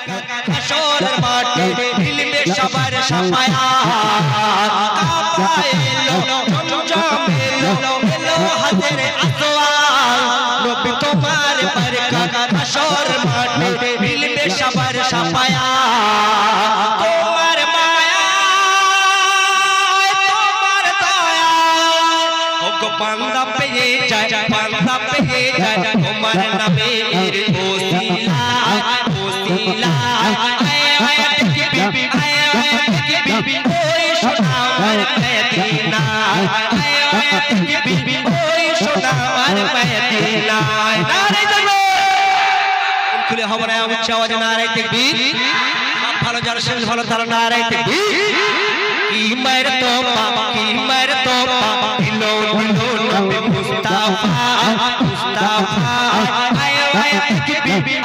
হাসরের মাঠে মিলবে সবার সাফায়াত কাবা এলো জমজম এলো এলো হাতের আসওয়াল নবী তোমার বরকত হাসরের মাঠে মিলবে সবার সাফায়াত তোমার মায়া তোমার দয়া ওগো বান্দা পেয়ে যায় তোমার নামের ওসিলা ওসিলা বিবি ওই সোনার মদিনা বিবি ওই সোনার মদিনা নারে তাকবীর খুলে হবে উচ্চ আওয়াজে নারে তাকবীর সব ভালো যারা শেষ ভালো তারা নারে তাকবীর কি মরতবা দিলো নবী মুস্তাফা মুস্তাফা আয় বিবি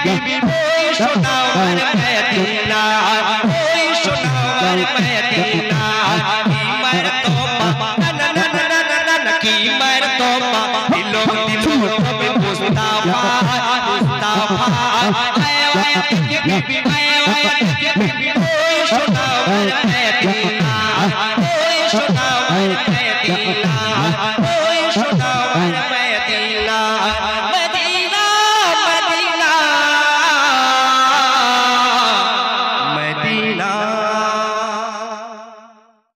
বিবি ওই সোনার মদিনা ওই সোনার মদিনা কি মরতবা না কি মরতবা দিলো নবী মুস্তাফা মুস্তাফা আয় বিবি